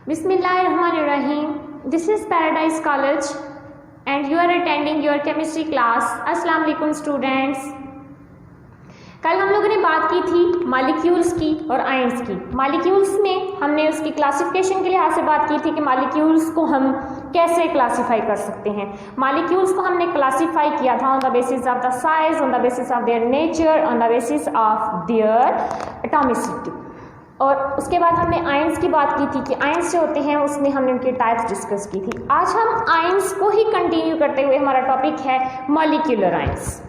Bismillahirrahmanirrahim. This is Paradise College and you are attending your chemistry class. अस्सलाम वालेकुम students. कल हम लोगों ने बात की थी मॉलिक्यूल्स की और आयंस की। मॉलिक्यूल्स में हमने उसकी क्लासिफिकेशन के लिहाज से बात की थी कि मॉलिक्यूल्स को हम कैसे क्लासीफाई कर सकते हैं। मॉलिक्यूल्स को हमने क्लासीफाई किया था on the basis of the size, on the basis of their nature, on the basis of their atomicity. और उसके बाद हमने आयंस की बात की थी कि आयंस जो होते हैं उसमें हमने उनके टाइप्स डिस्कस की थी। आज हम आयंस को ही कंटिन्यू करते हुए हमारा टॉपिक है molecular ions.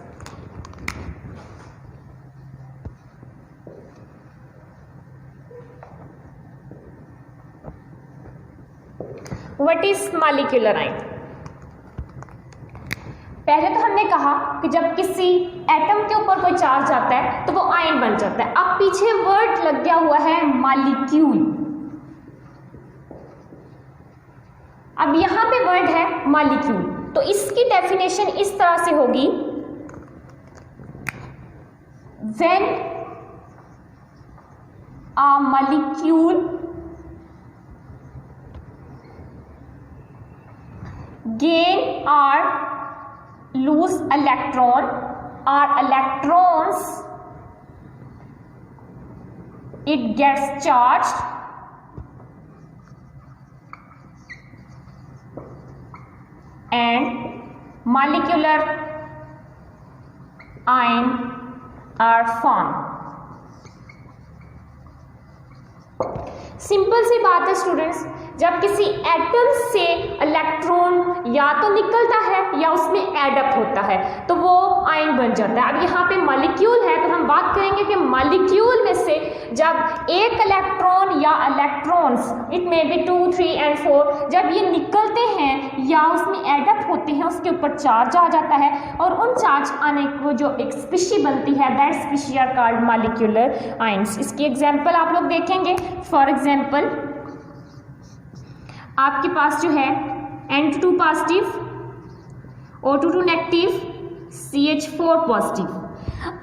What is molecular ion? पहले तो हमने कहा कि जब किसी एटम के ऊपर कोई चार्ज आता है तो वो आयन बन जाता है। अब पीछे वर्ड लग गया हुआ है मॉलिक्यूल। अब यहां पे वर्ड है मॉलिक्यूल, तो इसकी डेफिनेशन इस तरह से होगी, when a molecule gain or lose electron or electrons, it gets charged and molecular ion are formed। Simple सी बात है स्टूडेंट्स, जब किसी एटम से इलेक्ट्रॉन या तो निकलता है या उसमें एडअप होता है तो वो आयन बन जाता है। अब यहाँ पे मॉलिक्यूल है तो हम बात करेंगे कि मॉलिक्यूल में से जब एक इलेक्ट्रॉन या electrons, it may be 2, 3 and 4, जब ये निकलते हैं या उसमें एडअप होते हैं उसके ऊपर चार्ज आ जाता है और उन चार्ज आने को जो एक स्पीशी बनती है, that species are called molecular ions. इसकी एग्जांपल आप लोग देखेंगे। फॉर एग्जांपल आपके पास जो है N2 positive, O2 negative, CH4 positive.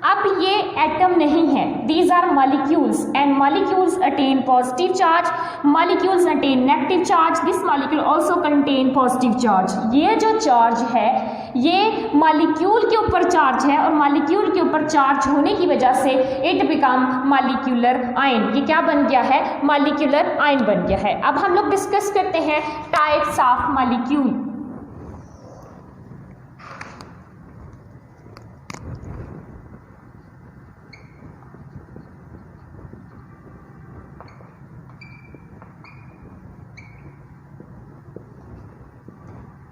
अब ये एटम नहीं है, these are molecules and molecules attain positive charge, molecules attain negative charge, this molecule also contain positive charge. ये जो चार्ज है ये मॉलिक्यूल के ऊपर चार्ज है और मॉलिक्यूल के ऊपर चार्ज होने की वजह से इट बिकम मॉलिक्यूलर आयन। ये क्या बन गया है? मॉलिक्यूलर आयन बन गया है। अब हम लोग डिस्कस करते हैं types of molecule.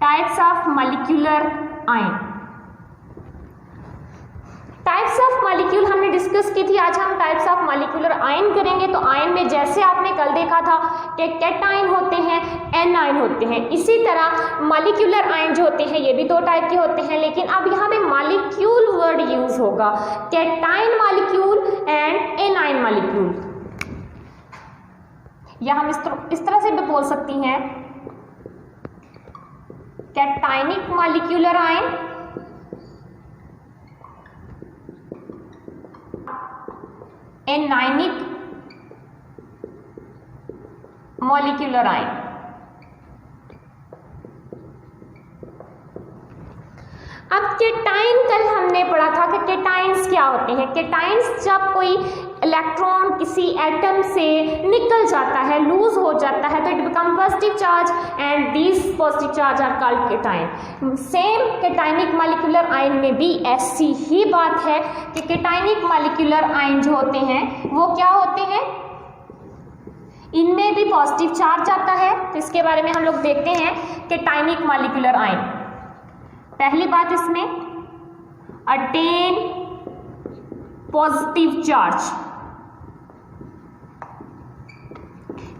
Types of molecular ion. Types of molecule हमने डिस्कस की थी, आज हम टाइप्स ऑफ मॉलिक्यूलर आयन करेंगे। तो आयन में जैसे आपने कल देखा था कि कैटायन होते हैं, एनायन होते हैं, इसी तरह मॉलिक्यूलर आयन जो होते हैं ये भी दो टाइप के होते हैं, लेकिन अब यहाँ पे मॉलिक्यूल वर्ड यूज होगा, cation molecule and anion molecule. या हम इस तरह से भी बोल सकती हैं, cationic molecular ion, anionic molecular ion. अब केटाइन कल हमने पढ़ा था कि केटाइंस क्या होते हैं। केटाइंस जब कोई इलेक्ट्रॉन किसी एटम से निकल जाता है, लूज हो जाता है, तो it become positive charge and these positive charge are called cation. Same cationic molecular ion में भी ऐसी ही बात है कि केटाइनिक मॉलिक्यूलर आयन जो होते हैं वो क्या होते हैं, इनमें भी पॉजिटिव चार्ज आता है। तो इसके बारे में हम लोग देखते हैं केटाइनिक मॉलिक्यूलर आयन। पहली बात इसमें अटेन पॉजिटिव चार्ज।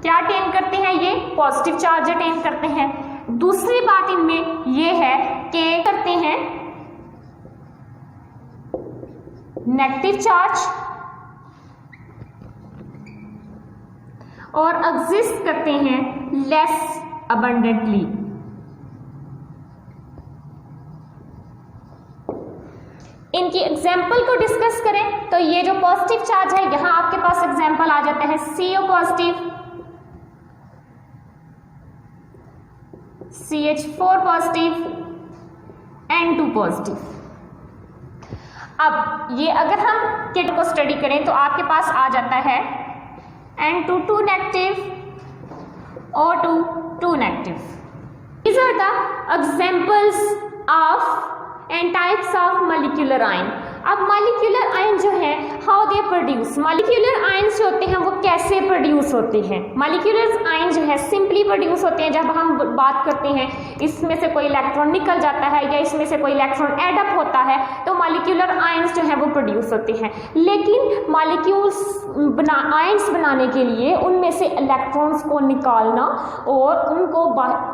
क्या अटेन करते हैं? ये पॉजिटिव चार्ज अटेन करते हैं। दूसरी बात इनमें ये है कि करते हैं नेगेटिव चार्ज और एग्जिस्ट करते हैं लेस अबंडेंटली। इनकी एग्जाम्पल को डिस्कस करें तो ये जो पॉजिटिव चार्ज है, यहां आपके पास एग्जाम्पल आ जाता है CO positive, CH4 positive, N2 positive. अब ये अगर हम किट को स्टडी करें तो आपके पास आ जाता है N2 2 negative, O2 2 negative. These are the examples of and types of molecular ion। अब मॉलिक्यूलर आयन जो है how they produce, molecular ion जो होते हैं वो कैसे प्रोड्यूस होते हैं। मॉलिक्यूलर आयन जो है सिंपली प्रोड्यूस होते हैं जब हम बात करते हैं इसमें से कोई इलेक्ट्रॉन निकल जाता है या इसमें से कोई इलेक्ट्रॉन एड अप होता है तो मॉलिक्यूलर आयन्स जो है वो प्रोड्यूस होते हैं। लेकिन मॉलिक्यूल्स आयन्स बनाने के लिए उनमें से इलेक्ट्रॉन्स को निकालना और उनको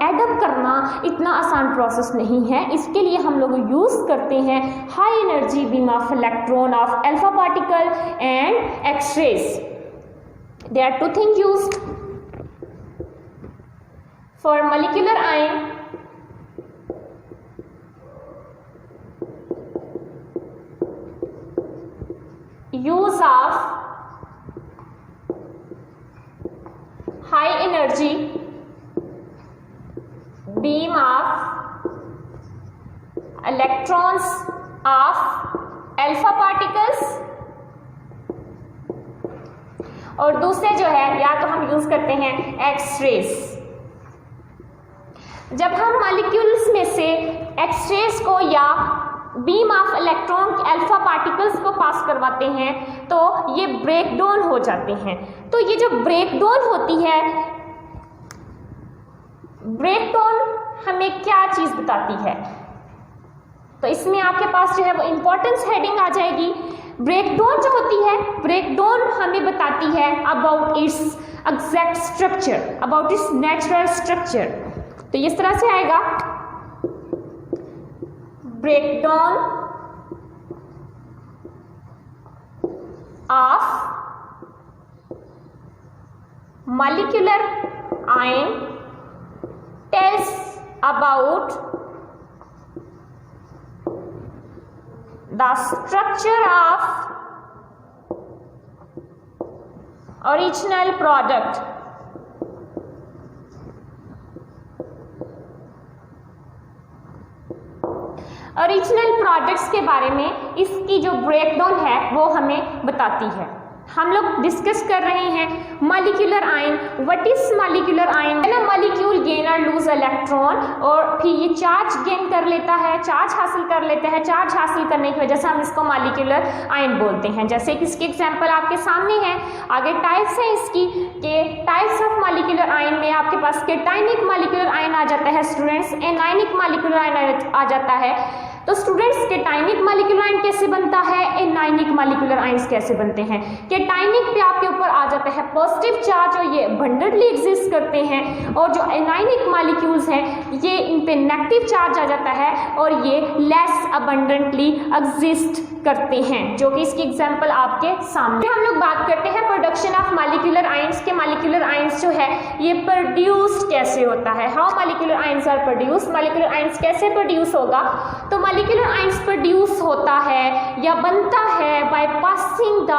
एड अप करना इतना आसान प्रोसेस नहीं है। इसके लिए हम लोग यूज करते हैं high energy beam of electron of alpha particle and X-rays. There are two things used for molecular ion. Use of high energy beam of electrons of alpha particles, और दूसरे जो है या तो हम यूज करते हैं एक्स-रेज। जब हम मॉलिक्यूल्स में से एक्स-रेज को या beam of electron alpha particles को पास करवाते हैं तो ये ब्रेकडाउन हो जाते हैं। तो ये जो ब्रेकडाउन होती है, ब्रेकडाउन हमें क्या चीज बताती है, तो इसमें आपके पास जो है वो इंपॉर्टेंस हेडिंग आ जाएगी। ब्रेकडाउन जो होती है, ब्रेकडाउन हमें बताती है about it's exact structure, about it's natural structure. तो इस तरह से आएगा breakdown of molecular ion tells about the structure of original product। Original products के बारे में इसकी जो ब्रेकडाउन है वो हमें बताती है। हम लोग डिस्कस कर रहे हैं molecular ion. What is molecular ion? ना मॉलिक्यूल गेन और लूज इलेक्ट्रॉन और फिर ये चार्ज गेन कर लेता है, चार्ज हासिल कर लेता है। चार्ज हासिल करने की वजह से हम इसको मॉलिक्यूलर आयन बोलते हैं। जैसे कि इसके एग्जांपल आपके सामने है। आगे टाइप्स है इसकी के टाइप्स ऑफ मॉलिक्यूलर आयन में आपके पास केटाइनिक मॉलिक्यूलर आयन आ जाता है स्टूडेंट्स, एनाइनिक मॉलिक्यूलर आयन आ जाता है। तो स्टूडेंट्स केटाइनिक मॉलिक्यूलर आयन कैसे बनता है, एनाइनिक मॉलिक्यूलर आयन्स कैसे बनते हैं? केटाइनिक पे आपके ऊपर आ जाता है पॉजिटिव चार्ज और ये अबंडेंटली एग्जिस्ट करते हैं, और जो एनाइनिक मॉलिक्यूल्स हैं ये इन पे नेगेटिव चार्ज आ जाता है और ये लेस अबंडेंटली एग्जिस्ट करते हैं, जो कि इसकी एग्जांपल आपके सामने। हम लोग बात करते हैं प्रोडक्शन ऑफ मॉलिक्यूलर आयन्स के। मॉलिक्यूलर आयन्स जो है ये प्रोड्यूस कैसे होता है, how molecular ions are produce, molecular ions कैसे प्रोड्यूस होगा? तो मॉलिक्यूलर आयन्स प्रोड्यूस होता है या बनता है by passing the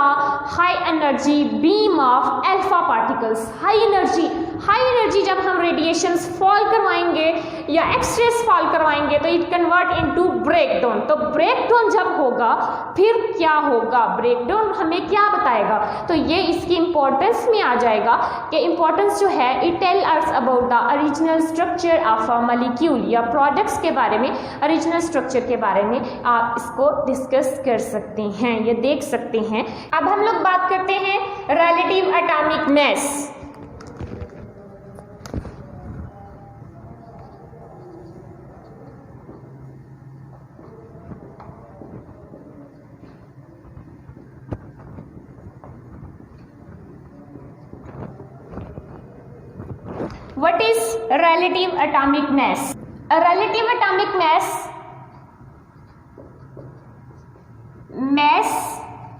high energy beam of alpha particles. High energy जब हम रेडिएशंस फॉल करवाएंगे या एक्स-रेज फॉल करवाएंगे तो इट कन्वर्ट इनटू ब्रेकडाउन। तो ब्रेकडाउन जब होगा फिर क्या होगा, ब्रेकडाउन हमें क्या बताएगा? तो ये इसकी इंपॉर्टेंस में आ जाएगा कि इंपॉर्टेंस जो है it tell us about the original structure of a molecule या प्रोडक्ट्स के बारे में, ओरिजिनल स्ट्रक्चर के बारे में आप इसको डिस्कस कर सकते हैं, ये देख सकते हैं। अब हम लोग बात करते हैं relative atomic mass. What is relative atomic mass? A relative atomic mass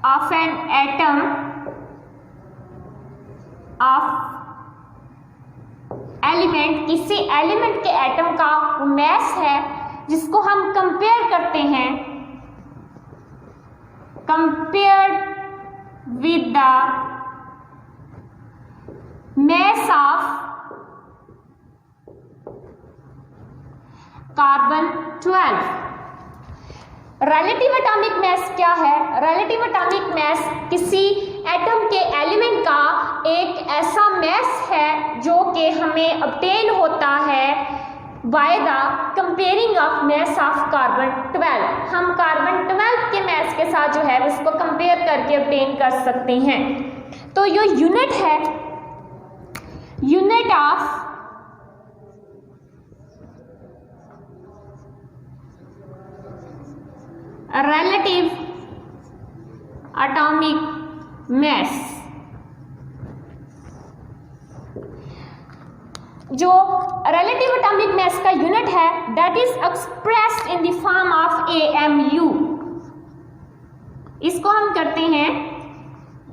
of an atom of element, किसी एलिमेंट के एटम का मैस है जिसको हम कंपेयर करते हैं, compared with the mass of carbon 12। Relative atomic मास क्या है? रिलेटिव एटॉमिक मास किसी एटम के एलिमेंट का एक ऐसा मास है जो कि हमें ऑब्टेन होता है by the comparing of mass of carbon 12। हम कार्बन 12 के मास के साथ जो है उसको कंपेयर करके ऑब्टेन कर सकते हैं। तो ये यूनिट है, unit of relative atomic mass, जो relative atomic mass का यूनिट है that is expressed in the form of AMU। इसको हम करते हैं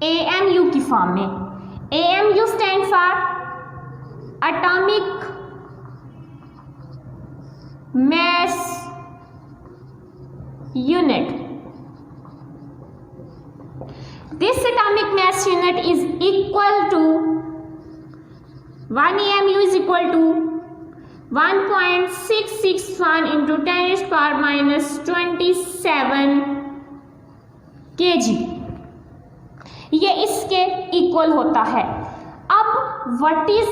AMU की फॉर्म में। AMU stand for atomic mass unit। This atomic mass unit is equal to 1 AMU is equal to 1.661 into 10 raised power minus 27 kg। ये इसके equal होता है। अब what is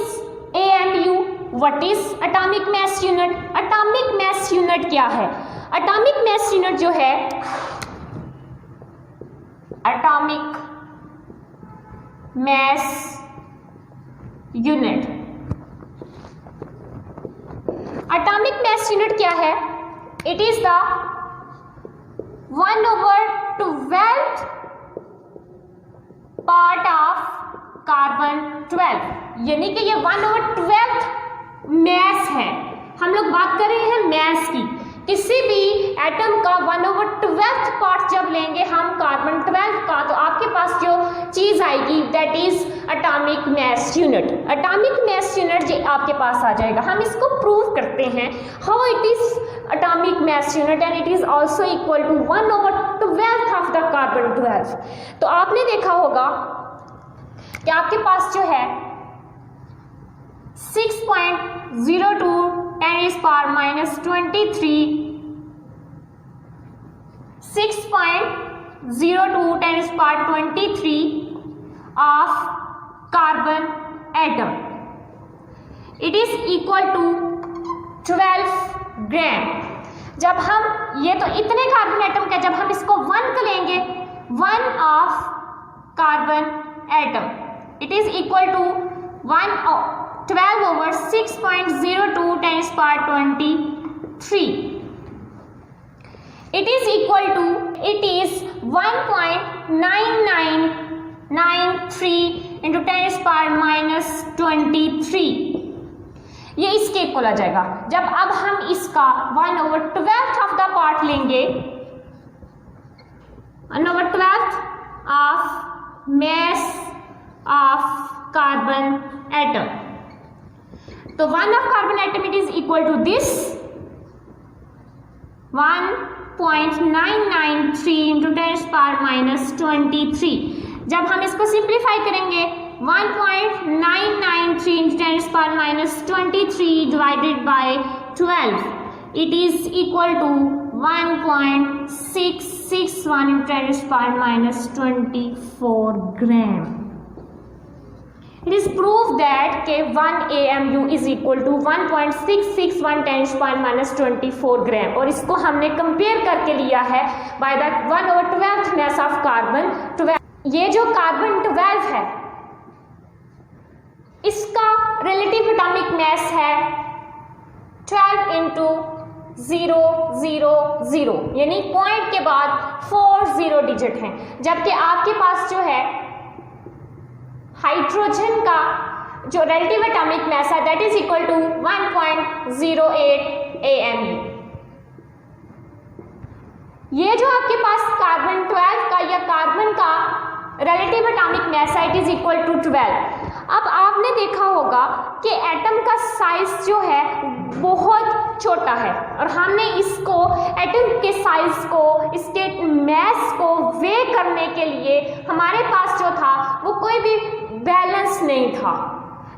AMU? What is atomic mass unit? Atomic mass unit क्या है? Atomic mass unit जो है, atomic mass unit, atomic mass unit क्या है? It is the 1/12 part of carbon 12, यानी कि ये 1/12 मास है। हम लोग बात कर रहे हैं मास की। किसी भी एटम का 1/12 पार्ट जब लेंगे हम कार्बन 12 का, तो आपके पास जो चीज आएगी that is atomic mass unit. Atomic mass unit जो आपके पास आ जाएगा, हम इसको प्रूव करते हैं how it is atomic mass unit and it is also equal to 1/12 of the carbon 12। तो आपने देखा होगा कि आपके पास जो है 6.02 10 raised power minus 23, 6.02 10 raised power 23 of carbon atom. It is equal to 12 ग्राम। जब हम ये तो इतने कार्बन एटम का, जब हम इसको 1 का लेंगे, 1 of carbon atom, it is equal to 12 over 6.02 10 raised power 23. It is equal to, it is 1.9993 into 10 raised power minus 23। ये इसके इक्वल आ जाएगा। जब अब हम इसका 1/12 ऑफ द पार्ट लेंगे, 1/12 of mass of carbon atom, तो 1 of carbon atom it is equal to this 1.993 into 10 raised power minus 23। जब हम इसको सिंप्लीफाई करेंगे, 1.993 into 10 raised power minus 23 divided by 12, it is equal to 1.661 into 10 raised power minus 24 gram। It is proved that के 1 AMU is equal to 1.661 10 raised power minus 24 ग्राम, और इसको हमने compare करके लिया है by the 1/12 mass of carbon 12। ये जो carbon 12 है इसका रिलेटिव एटॉमिक मास है 12 into 000, यानी पॉइंट के बाद 4 0 डिजिट हैं, जबकि आपके पास जो है हाइड्रोजन का जो रिलेटिव एटॉमिक मास है that is equal to 1.08 AMU। ये जो आपके पास कार्बन 12 का या कार्बन का रिलेटिव एटॉमिक मास है इट इज इक्वल टू 12। अब आपने देखा होगा कि एटम का साइज जो है बहुत छोटा है, और हमने इसको एटम के साइज को, इसके मास को वे करने के लिए हमारे पास जो था वो कोई भी बैलेंस नहीं था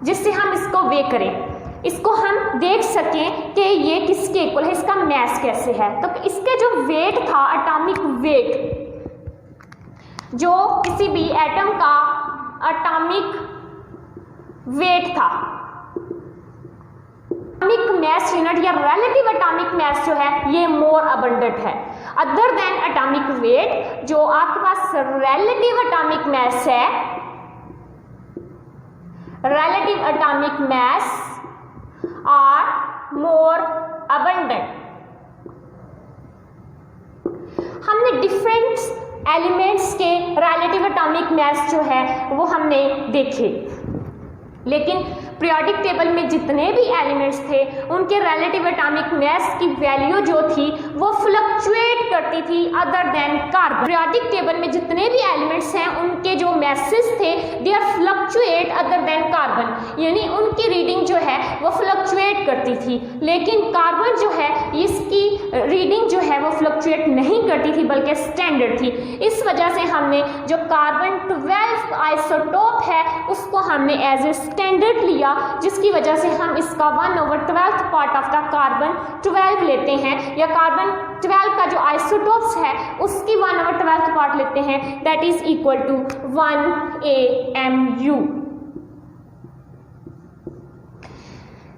जिससे हम इसको वे करें। इसको हम देख सकें कि ये किसके इक्वल है, इसका मैस कैसे है। तो इसके जो वेट था, एटॉमिक वेट, जो किसी भी एटम का एटॉमिक वेट था, एटॉमिक मैस यूनिट या रिलेटिव एटॉमिक मैस जो है ये मोर अबंडेंट है अदर देन एटॉमिक वेट। जो आपके पास रिलेटिव एटॉमिक मैस है, relative atomic mass are more abundant. हमने डिफरेंट एलिमेंट्स के रिलेटिव एटॉमिक मैस जो है वो हमने देखे, लेकिन पीरियोडिक टेबल में जितने भी एलिमेंट्स थे उनके रिलेटिव एटॉमिक मैस की वैल्यू जो थी वो फ्लक्चुएट करती थी other than carbon. Periodic table में जितने भी एलिमेंट्स हैं उनके जो मैसेस थे they are fluctuate other than carbon, यानी उनकी रीडिंग जो है वो फ्लक्चुएट करती थी। लेकिन कार्बन जो है इसकी रीडिंग जो है वो फ्लक्चुएट नहीं करती थी बल्कि स्टैंडर्ड थी। इस वजह से हमने जो कार्बन 12 आइसोटोप है उसको हमने एज ए स्टैंडर्ड लिया, जिसकी वजह से हम इसका 1/12 पार्ट ऑफ द कार्बन 12 लेते हैं, या कार्बन 12 का जो आइसोटोप्स है उसकी 1/12 पार्ट लेते हैं, that is equal to 1 AMU।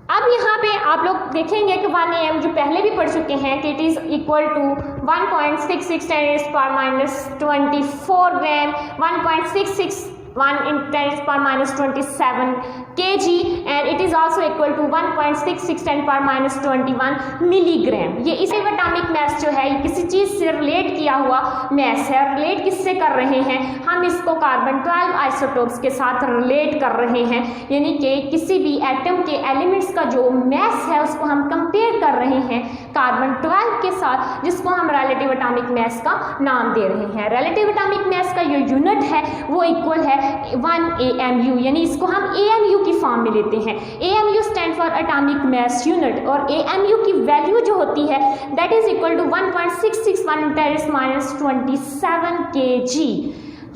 अब यहाँ पे आप लोग देखेंगे कि 1 AMU पहले भी पढ़ चुके हैं कि it is equal to 1.66 10⁻24 gram, 1.661 10⁻27 kg and it is also equal to 1.66 10⁻21 milligram. ये इसे एटॉमिक मैस जो है ये किसी चीज से रिलेट किया हुआ मैस है। रिलेट किससे कर रहे हैं, हम इसको कार्बन 12 आइसोटोप्स के साथ रिलेट कर रहे हैं, यानी कि किसी भी एटम के एलिमेंट्स का जो मैस है उसको हम कंपेयर कर रहे हैं कार्बन 12 के साथ, जिसको हम रिलेटिव एटॉमिक मैस का नाम दे रहे हैं। रिलेटिव एटॉमिक मैस का जो यूनिट है वो इक्वल है 1 AMU, यानी इसको हम AMU की फॉर्म में लेते हैं। AMU stand for atomic mass unit, और AMU की वैल्यू जो होती है that is equal to 1.661 10⁻27 kg।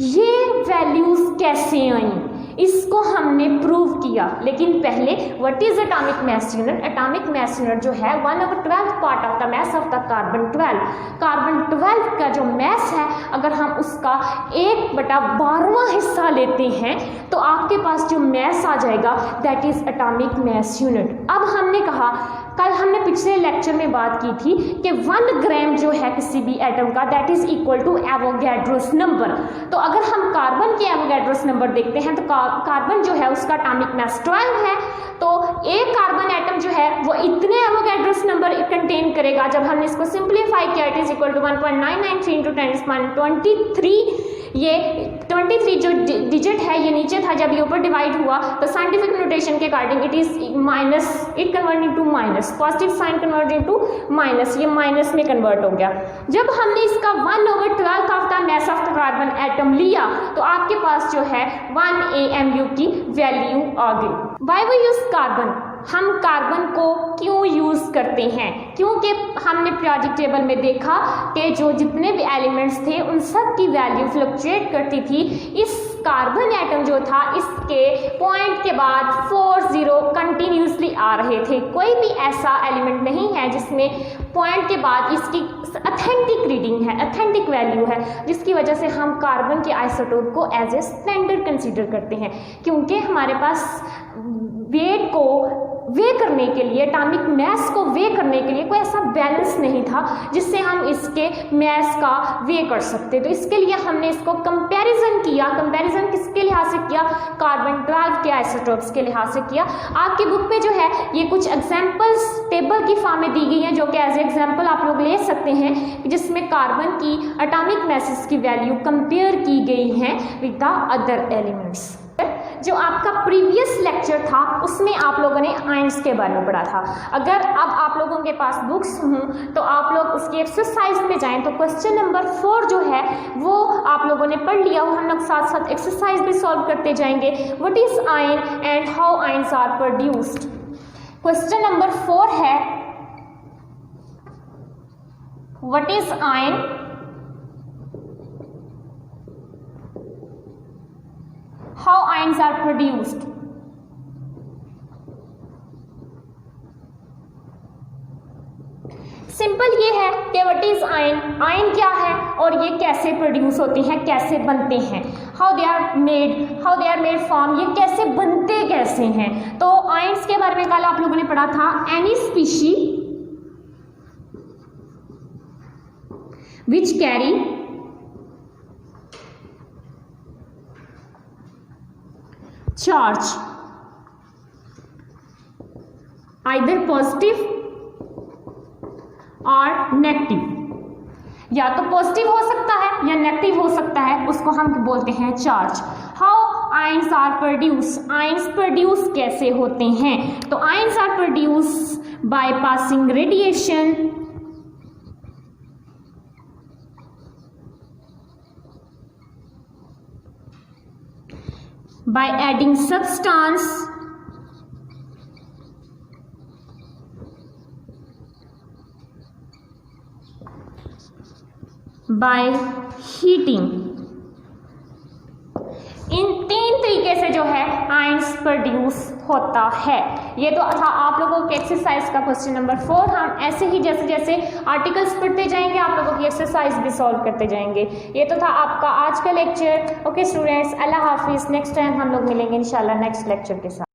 ये वैल्यूज कैसे आई इसको हमने प्रूव किया, लेकिन पहले what is atomic mass unit. Atomic mass unit जो है 1/12 part of the mass of the carbon 12। Carbon 12 का जो मैस है अगर हम उसका 1/12वां हिस्सा लेते हैं तो आपके पास जो मैस आ जाएगा that is atomic mass unit. अब हमने कहा, कल हमने पिछले लेक्चर में बात की थी कि 1 ग्राम जो है किसी भी एटम का that is equal to Avogadro's number. तो अगर हम कार्बन के एवोगैड्रोस नंबर देखते हैं तो कार्बन जो है उसका एटॉमिक मैस 12 है, तो एक कार्बन एटम जो है वो इतने एवोगैड्रोस नंबर कंटेन करेगा। जब हमने इसको सिंप्लीफाई किया इट इज इक्वल टू 1.993 × 10⁻23। ये 23 जो डिजिट है ये नीचे था, जब ये ऊपर डिवाइड हुआ तो साइंटिफिक नोटेशन के according it is minus, it convert into minus, positive sign convert into minus, ये माइनस में कन्वर्ट हो गया। जब हमने इसका 1/12 of the mass of the carbon atom लिया तो आपके पास जो है 1 AMU की वैल्यू आ गई। व्हाई वी यूज कार्बन, हम कार्बन को क्यों यूज करते हैं, क्योंकि हमने पीरियोडिक टेबल में देखा कि जो जितने भी एलिमेंट्स थे उन सब की वैल्यू फ्लक्चुएट करती थी। इस कार्बन एटम जो था इसके पॉइंट के बाद 4 0 कंटिन्यूसली आ रहे थे। कोई भी ऐसा एलिमेंट नहीं है जिसमें पॉइंट के बाद इसकी ऑथेंटिक रीडिंग है, ऑथेंटिक वैल्यू है, जिसकी वजह से हम कार्बन के आइसोटोप को एज ए स्टैंडर्ड कंसीडर करते हैं, क्योंकि हमारे पास वेट को वे करने के लिए, एटॉमिक मैस को वे करने के लिए कोई ऐसा बैलेंस नहीं था जिससे हम इसके मैस का वे कर सकते। तो इसके लिए हमने इसको कंपैरिजन किया। कंपैरिजन किसके लिहाज से किया, कार्बन 12 के आइसोटोप्स के लिहाज से किया। आपकी बुक में जो है ये कुछ एग्जाम्पल्स टेबल की फॉर्म में दी गई हैं जो कि एज एग्जाम्पल आप लोग ले सकते हैं, जिसमें कार्बन की एटॉमिक मैसेस की वैल्यू कंपेयर की गई हैं विद द अदर एलिमेंट्स। जो आपका प्रीवियस लेक्चर था उसमें आप लोगों ने आयंस के बारे में पढ़ा था। अगर अब आप लोगों के पास बुक्स हों तो आप लोग उसकी एक्सरसाइज में जाएं तो क्वेश्चन नंबर 4 जो है वो आप लोगों ने पढ़ लिया हो। हम लोग साथ साथ एक्सरसाइज भी सॉल्व करते जाएंगे। What is ion and how ions are produced. Question number 4 है what is ion, how ions are produced। Simple ये है कि व्हाट इज आयन, आयन क्या है और ये कैसे प्रोड्यूस होते हैं, कैसे बनते हैं, how they are made form, ये कैसे बनते कैसे हैं। तो आयन्स के बारे में कल आप लोगों ने पढ़ा था, any species which carry charge either positive और नेगेटिव, या तो पॉजिटिव हो सकता है या नेगेटिव हो सकता है, उसको हम बोलते हैं charge. How ions are produce, ions produce कैसे होते हैं, तो ions are produce by passing radiation, by adding substance, by heating। इन 3 तरीके से जो है आयंस प्रोड्यूस होता है। ये तो था आप लोगों के एक्सरसाइज का क्वेश्चन नंबर 4। हम ऐसे ही जैसे जैसे आर्टिकल्स पढ़ते जाएंगे आप लोगों की एक्सरसाइज भी सॉल्व करते जाएंगे। ये तो था आपका आज का लेक्चर। ओके स्टूडेंट्स, अल्लाह हाफिज़। नेक्स्ट टाइम हम लोग मिलेंगे इंशाल्लाह नेक्स्ट लेक्चर के साथ।